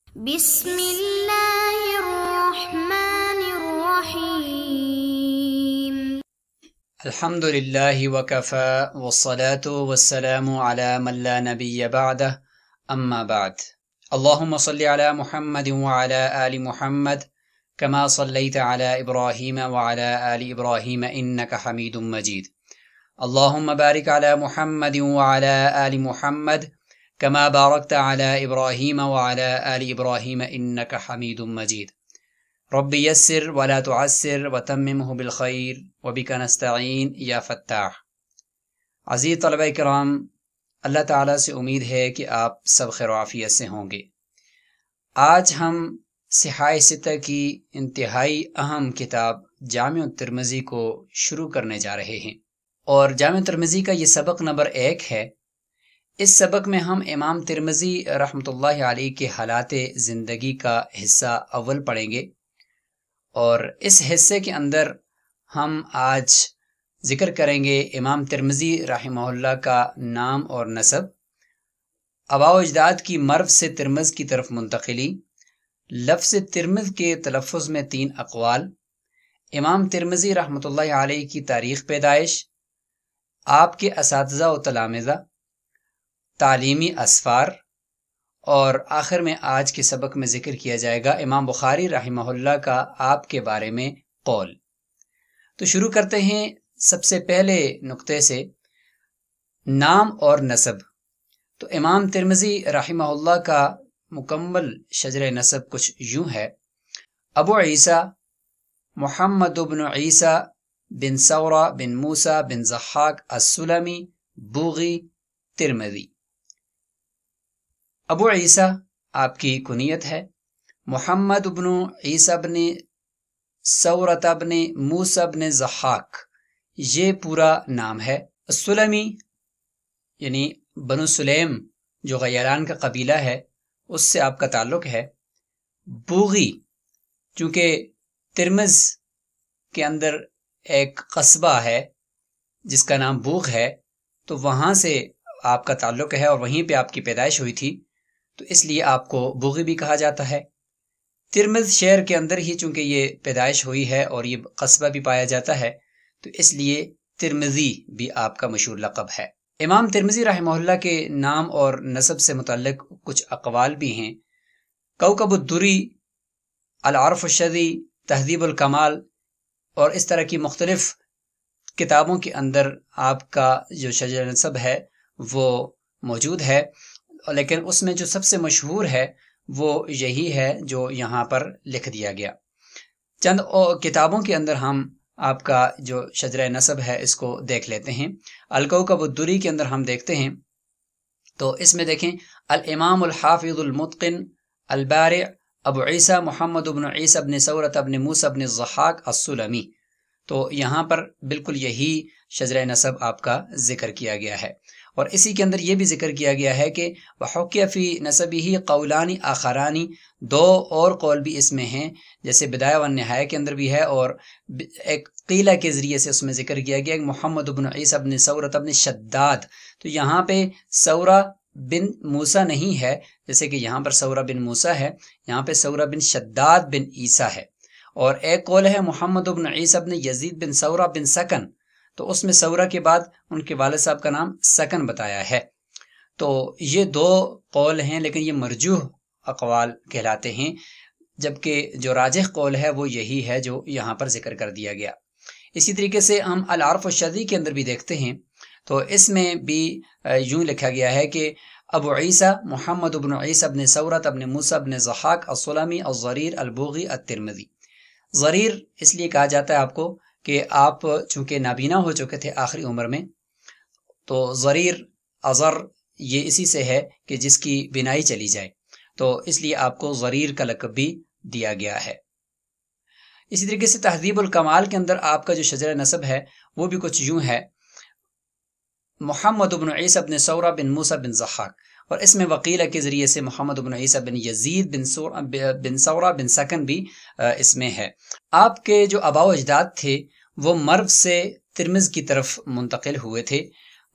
بسم اللہ الرحمن الرحیم الحمد للہ وکفی والصلاة والسلام علی من لا نبی بعدہ اما بعد اللہم صلی علی محمد وعلی آل محمد کما صلیت علی ابراہیم وعلی آل ابراہیم انک حمید مجید اللہم بارک علی محمد وعلی آل محمد کما بارکت علی ابراہیم وعلی آل ابراہیم انک حمید مجید رب یسر ولا تعسر وتممہ بالخیر وبک نستعین یا فتاح۔ عزیز طلبہ کرام، اللہ تعالیٰ سے امید ہے کہ آپ سب خیر و عافیت سے ہوں گے۔ آج ہم صحاح ستہ کی انتہائی اہم کتاب جامع الترمذی کو شروع کرنے جا رہے ہیں، اور جامع الترمذی کا یہ سبق نمبر 1 ہے۔ اس سبق میں ہم امام ترمذی رحمۃ اللہ علیہ کے حالات زندگی کا حصہ اول پڑھیں گے، اور اس حصے کے اندر ہم آج ذکر کریں گے امام ترمذی رحمہ اللہ کا نام اور نسب، آباء و اجداد کی مرو سے ترمذ کی طرف منتقلی، لفظ ترمذ کے تلفظ میں 3 اقوال، امام ترمذی رحمۃ اللہ علیہ کی تاریخ پیدائش، آپ کے اساتذہ و تلامذہ، تعلیمی اسفار، اور آخر میں آج کے سبق میں ذکر کیا جائے گا امام بخاری رحمہ اللہ کا آپ کے بارے میں قول۔ تو شروع کرتے ہیں سب سے پہلے نقطے سے، نام اور نسب۔ تو امام ترمذی رحمہ اللہ کا مکمل شجر نسب کچھ یوں ہے: ابو عیسیٰ محمد بن عیسیٰ بن ثورہ بن موسیٰ بن ضحاک السلمی بوغی ترمذی۔ ابو عیسیٰ آپ کی کنیت ہے، محمد بن عیسیٰ بن ثورۃ بن موسیٰ بن ضحاک یہ پورا نام ہے۔ السلمی یعنی بنو سلیم جو غیلان کا قبیلہ ہے اس سے آپ کا تعلق ہے۔ بوغی چونکہ ترمذ کے اندر ایک قصبہ ہے جس کا نام بوغ ہے، تو وہاں سے آپ کا تعلق ہے اور وہیں پہ آپ کی پیدائش ہوئی تھی، تو اس لیے آپ کو بوغی بھی کہا جاتا ہے۔ ترمذ شہر کے اندر ہی چونکہ یہ پیدائش ہوئی ہے اور یہ قصبہ بھی پایا جاتا ہے، تو اس لیے ترمذی بھی آپ کا مشہور لقب ہے۔ امام ترمذی رحمہ اللہ کے نام اور نسب سے متعلق کچھ اقوال بھی ہیں۔ کوكب الدری، العرف الشذی، تہذیب الکمال اور اس طرح کی مختلف کتابوں کے اندر آپ کا جو شجر نسب ہے وہ موجود ہے، لیکن اس میں جو سب سے مشہور ہے وہ یہی ہے جو یہاں پر لکھ دیا گیا۔ چند کتابوں کے اندر ہم آپ کا جو شجر نسب ہے اس کو دیکھ لیتے ہیں۔ الکوكب الدری کے اندر ہم دیکھتے ہیں تو اس میں دیکھیں الامام الحافظ المتقن البارع ابو عیسیٰ محمد بن عیسیٰ بن ثورۃ بن موسیٰ بن ضحاک السلمی، تو یہاں پر بالکل یہی شجر نسب آپ کا ذکر کیا گیا ہے۔ اور اسی کے اندر یہ بھی ذکر کیا گیا ہے کہ وحکی فی نسبہ قولان آخران، 2 اور قول بھی اس میں ہیں، جیسے بدایہ و نہایہ کے اندر بھی ہے، اور ایک قیلہ کے ذریعے سے اس میں ذکر کیا گیا کہ محمد بن عیسیٰ بن ثورۃ بن شداد، تو یہاں پہ ثورہ بن موسیٰ نہیں ہے، جیسے کہ یہاں پر ثورہ بن موسیٰ ہے، یہاں پہ ثورہ بن شداد بن عیسیٰ ہے۔ اور ایک قول ہے محمد بن عیسیٰ بن یزید بن ثورہ بن سکن، تو اس میں ثورہ کے بعد ان کے والد صاحب کا نام سکن بتایا ہے۔ تو یہ 2 قول ہیں، لیکن یہ مرجوح اقوال کہلاتے ہیں، جبکہ جو راجح قول ہے وہ یہی ہے جو یہاں پر ذکر کر دیا گیا۔ اسی طریقے سے ہم العرف الشذی کے اندر بھی دیکھتے ہیں، تو اس میں بھی یوں لکھا گیا ہے کہ ابو عیسیٰ محمد بن عیسیٰ بن ثورۃ بن موسیٰ بن ضحاک السلمی الضریر البوغی الترمذی۔ ضریر اس لیے کہا جاتا ہے آپ کو کہ آپ چونکہ نابینا ہو چکے تھے آخری عمر میں، تو ضریر اضر یہ اسی سے ہے کہ جس کی بینائی چلی جائے، تو اس لیے آپ کو ضریر کا لقب بھی دیا گیا ہے۔ اسی طریقے سے تہذیب الکمال کے اندر آپ کا جو شجر نسب ہے وہ بھی کچھ یوں ہے: محمد بن عیسیٰ بن ثورہ بن موسیٰ بن ضحاک، اور اس میں وقیلہ کے ذریعے سے محمد بن عیسیٰ بن یزید بن ثورہ بن سکن بھی اس میں ہے۔ آپ کے جو آباء و اجداد تھے وہ مرو سے ترمذ کی طرف منتقل ہوئے تھے۔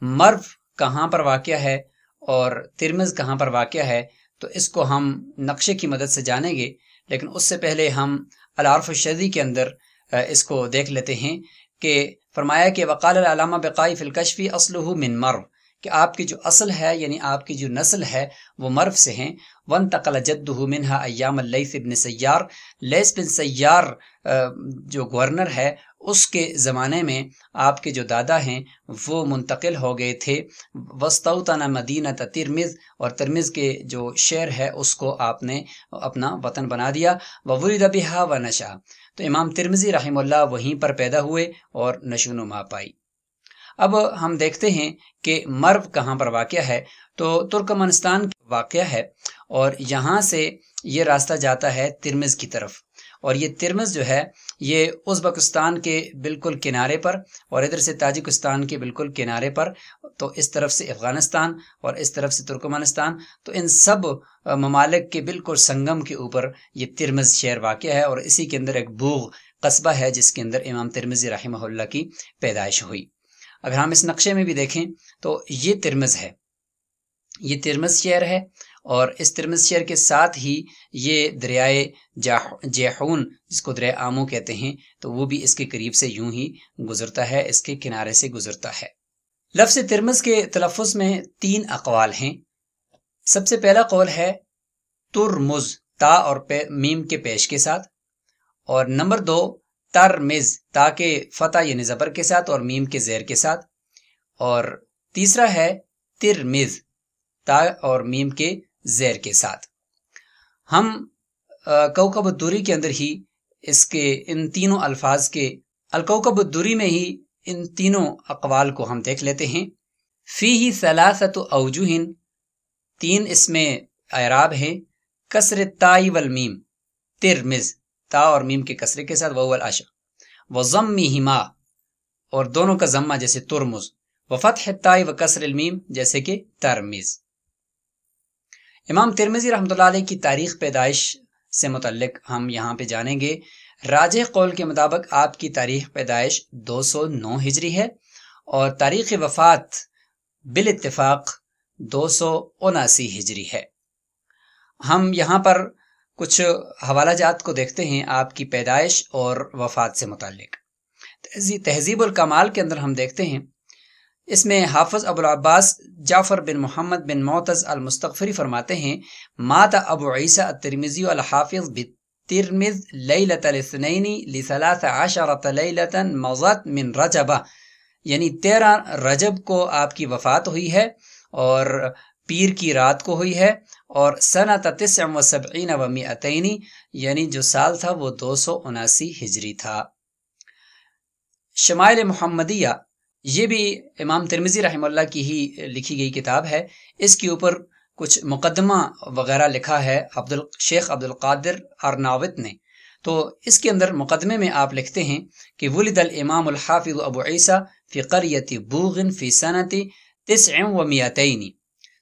مرو کہاں پر واقع ہے اور ترمذ کہاں پر واقع ہے، تو اس کو ہم نقشے کی مدد سے جانیں گے، لیکن اس سے پہلے ہم العرف الشذی کے اندر اس کو دیکھ لیتے ہیں کہ فرمایا کہ وقال العلامہ بقائی فی الکشف اصلہ من مرو، کہ آپ کی جو اصل ہے یعنی آپ کی جو نسل ہے وہ مرو سے ہیں. وانتقل جدہ منہا ایام اللیث بن سیار، لیث بن سیار جو گورنر ہے اس کے زمانے میں آپ کے جو دادا ہیں وہ منتقل ہو گئے تھے. وستوطن مدینہ ترمذ، اور ترمذ کے جو شہر ہے اس کو آپ نے اپنا وطن بنا دیا. وولد بہا ونشا، تو امام ترمذی رحمہ اللہ وہیں پر پیدا ہوئے اور نشو و نما پائی. اب ہم دیکھتے ہیں کہ مرو کہاں پر واقع ہے، تو ترکمانستان واقع ہے، اور یہاں سے یہ راستہ جاتا ہے ترمذ کی طرف، اور یہ ترمذ جو ہے یہ ازبکستان کے بالکل کنارے پر، اور ادھر سے تاجکستان کے بالکل کنارے پر، تو اس طرف سے افغانستان اور اس طرف سے ترکمانستان، تو ان سب ممالک کے بالکل سنگم کے اوپر یہ ترمذ شہر واقع ہے. اور اسی کے اندر ایک بوغ قصبہ ہے جس کے اندر امام ترمذی رحمہ اللہ کی پیدائش ہوئی. اگر ہم اس نقشے میں بھی دیکھیں تو یہ ترمذ ہے، یہ ترمذ شہر ہے، اور اس ترمذ شہر کے ساتھ ہی یہ دریائے جیحون جس کو دریائے آمو کہتے ہیں تو وہ بھی اس کے قریب سے یوں ہی گزرتا ہے، اس کے کنارے سے گزرتا ہے. لفظ ترمذ کے تلفظ میں 3 اقوال ہیں. سب سے پہلا قول ہے ترمز، تا اور میم کے پیش کے ساتھ، اور نمبر 2 ترمز، تا کے فتح یعنی زبر کے ساتھ اور میم کے زیر کے ساتھ، اور تیسرا ہے ترمز، تا اور میم کے زیر کے ساتھ. ہم کوکب الدری کے اندر ہی اس کے ان تینوں الفاظ کے الکوکب الدری میں ہی ان تینوں اقوال کو ہم دیکھ لیتے ہیں. فیہ ثلاثۃ اوجہ، 3 اس میں اعراب ہیں. کسر التاء والمیم، ترمز، تا اور میم کے کسرے کے ساتھ، وهو الاشع، وضمہما، اور دونوں کا ضمہ جیسے ترمز، وفتح التاء وکسر المیم جیسے کہ ترمز. امام ترمذی رحمۃ اللہ علیہ کی تاریخ پیدائش سے متعلق ہم یہاں پہ جانیں گے. راجح قول کے مطابق آپ کی تاریخ پیدائش 209 ہجری ہے، اور تاریخ وفات بالاتفاق 279 ہجری ہے. ہم یہاں پر کچھ حوالہ جات کو دیکھتے ہیں آپ کی پیدائش اور وفات سے متعلق. تہذیب الکمال کے اندر ہم دیکھتے ہیں، اس میں حافظ ابو العباس جعفر بن محمد بن معتز المستغفری فرماتے ہیں مات ابو عیسیٰ الترمذی الحافظ بالترمذ لیلۃ الاثنین ل13 لیلۃ مضت من رجبہ، یعنی 13 رجب کو آپ کی وفات ہوئی ہے اور پیر کی رات کو ہوئی ہے، اور سنۃ 79 و 200، یعنی جو سال تھا وہ 279 ہجری تھا. شمائل محمدیہ یہ بھی امام ترمذی رحمہ اللہ کی ہی لکھی گئی کتاب ہے. اس کے اوپر کچھ مقدمہ وغیرہ لکھا ہے شیخ عبد القادر ارناوت نے. تو اس کے اندر مقدمے میں آپ لکھتے ہیں کہ ولد الامام الحافظ ابو عیسیٰ فی قریۃ بوغ فی سنۃ 900،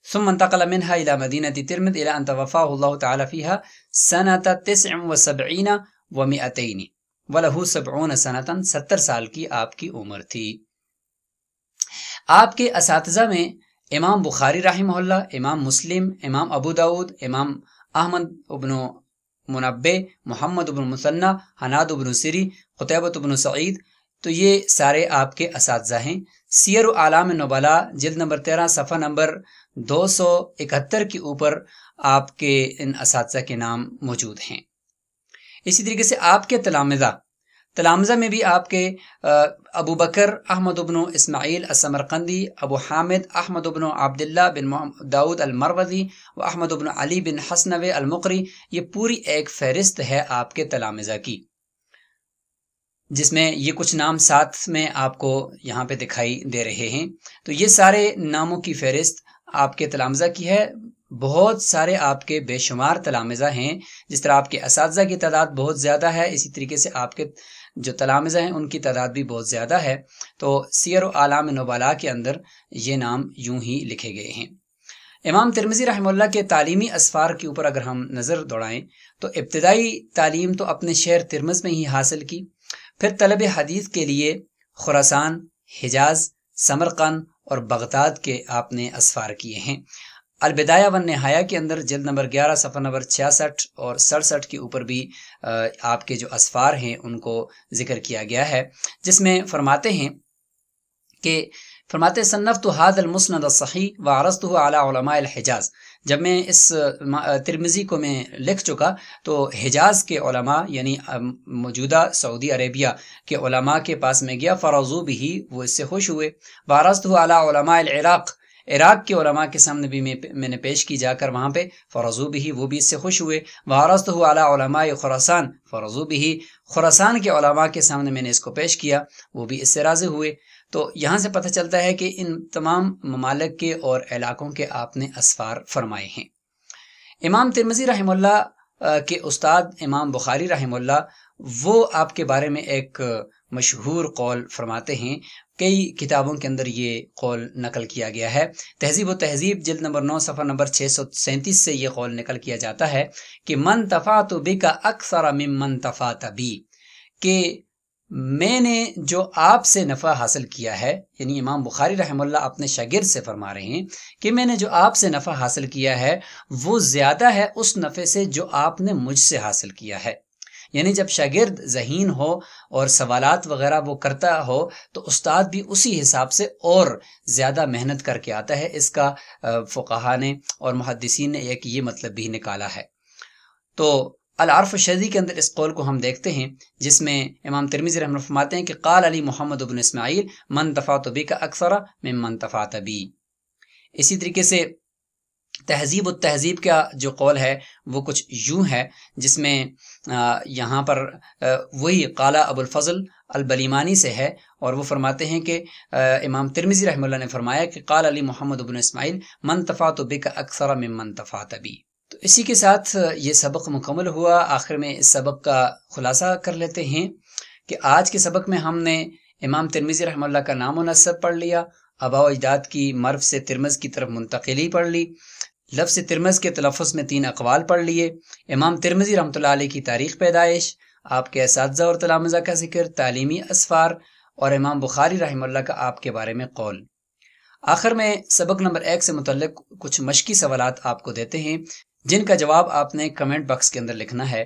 ثم انتقل منها الى مدینہ ترمذ الى ان توفاه اللہ تعالی فیہا سنۃ 79 و 200 وله 70 سنۃ، 70 سال کی آپ کی عمر تھی. آپ کے اساتذہ میں امام بخاری رحمہ اللہ، امام مسلم، امام ابو داود، امام احمد ابن منبع، محمد ابن مثنى، حناد ابن سری، قتیبہ ابن سعید، تو یہ سارے آپ کے اساتذہ ہیں. سیر اعلام نبلاء جلد نمبر 13 صفحہ نمبر 271 کے اوپر آپ کے ان اساتذہ کے نام موجود ہیں. اسی طریقے سے آپ کے تلامذہ میں بھی آپ کے ابو بکر احمد ابن اسماعیل السمرقندی، ابو حامد احمد ابن عبداللہ بن داود المروزی و احمد ابن علی بن حسنوی المقری، یہ پوری ایک فہرست ہے آپ کے تلامذہ کی، جس میں یہ کچھ نام ساتھ میں آپ کو یہاں پہ دکھائی دے رہے ہیں. تو یہ سارے ناموں کی فہرست آپ کے تلامذہ کی ہے. بہت سارے آپ کے بے شمار تلامذہ ہیں. جس طرح آپ کے اساتذہ کی تعداد بہت زیادہ ہے، اسی طریقے سے آپ کے جو تلامذہ ہیں ان کی تعداد بھی بہت زیادہ ہے. تو سیر و اعلام نبلاء کے اندر یہ نام یوں ہی لکھے گئے ہیں. امام ترمذی رحمہ اللہ کے تعلیمی اسفار کے اوپر اگر ہم نظر دوڑائیں تو ابتدائی تعلیم تو اپنے شہر ترمذ میں ہی حاصل کی، پھر طلب حدیث کے لیے خراسان، حجاز، سمرقند اور بغداد کے آپ نے اسفار کیے ہیں. البدایہ والنہایہ کے اندر جلد نمبر 11 صفحہ نمبر 66 اور 67 کے اوپر بھی آپ کے جو اسفار ہیں ان کو ذکر کیا گیا ہے، جس میں فرماتے ہیں کہ صنفت هذا المسند الصحیح وعرضته على علماء الحجاز، جب میں اس ترمذی کو میں لکھ چکا تو حجاز کے علماء یعنی موجودہ سعودی عربیہ کے علماء کے پاس میں گیا، فرضوا به، وہ اس سے خوش ہوئے، وعرضته على علماء العراق، عراق کے علماء کے سامنے بھی میں نے پیش کی جا کر وہاں پہ، فرضوا به، وہ بھی اس سے خوش ہوئے، وعرضته على علماء خراسان، فرضوا به، خراسان کے علماء کے سامنے میں نے اس کو پیش کیا، وہ بھی اس سے راضی ہوئے۔ تو یہاں سے پتہ چلتا ہے کہ ان تمام ممالک کے اور علاقوں کے آپ نے اسفار فرمائے ہیں۔ امام ترمذی رحمہ اللہ کے استاد امام بخاری رحمہ اللہ وہ آپ کے بارے میں ایک مشہور قول فرماتے ہیں، کئی کتابوں کے اندر یہ قول نقل کیا گیا ہے۔ تہذیب و تہذیب جلد نمبر 9 صفحہ نمبر 637 سے یہ قول نقل کیا جاتا ہے کہ من تفعت بک اکثر ممن تفعت بی، کہ میں نے جو آپ سے نفع حاصل کیا ہے، یعنی امام بخاری رحمہ اللہ اپنے شاگرد سے فرما رہے ہیں کہ میں نے جو آپ سے نفع حاصل کیا ہے وہ زیادہ ہے اس نفع سے جو آپ نے مجھ سے حاصل کیا ہے۔ یعنی جب شاگرد ذہین ہو اور سوالات وغیرہ وہ کرتا ہو تو استاد بھی اسی حساب سے اور زیادہ محنت کر کے آتا ہے۔ اس کا فقہا نے اور محدثین نے ایک یہ مطلب بھی نکالا ہے۔ تو العرف الشذی کے اندر اس قول کو ہم دیکھتے ہیں، جس میں امام ترمذی رحمہ اللہ فرماتے ہیں کہ قال علی محمد بن اسماعیل من تفعت بک اکثر ممن تفعت بی۔ اسی طریقے سے تہذیب التہذیب کا جو قول ہے وہ کچھ یوں ہے، جس میں یہاں پر وہی قال ابو الفضل البلیمانی سے ہے، اور وہ فرماتے ہیں کہ امام ترمذی رحمہ اللہ نے فرمایا کہ قال علی محمد بن اسماعیل من تفعت بک اکثر ممن تفعت بی۔ تو اسی کے ساتھ یہ سبق مکمل ہوا۔ آخر میں اس سبق کا خلاصہ کر لیتے ہیں کہ آج کے سبق میں ہم نے امام ترمذی رحمہ اللہ کا نام و نسب پڑھ لیا، آباء و اجداد کی مرف سے ترمذ کی طرف منتقلی پڑھ لی، لفظ ترمذ کے تلفظ میں 3 اقوال پڑھ لیے، امام ترمذی رحمۃ اللہ علیہ کی تاریخ پیدائش، آپ کے اساتذہ اور تلامذہ کا ذکر، تعلیمی اسفار، اور امام بخاری رحمہ اللہ کا آپ کے بارے میں قول۔ آخر میں سبق نمبر 1 سے متعلق کچھ مشقی سوالات آپ کو دیتے ہیں، جن کا جواب آپ نے کمنٹ باکس کے اندر لکھنا ہے۔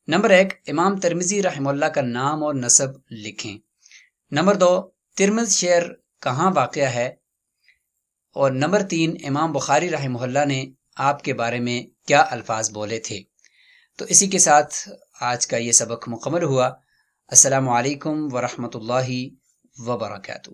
نمبر 1، امام ترمذی رحمہ اللہ کا نام اور نسب لکھیں۔ نمبر 2، ترمذ شہر کہاں واقع ہے؟ اور نمبر 3، امام بخاری رحمہ اللہ نے آپ کے بارے میں کیا الفاظ بولے تھے؟ تو اسی کے ساتھ آج کا یہ سبق مکمل ہوا۔ السلام علیکم ورحمۃ اللہ وبرکاتہ۔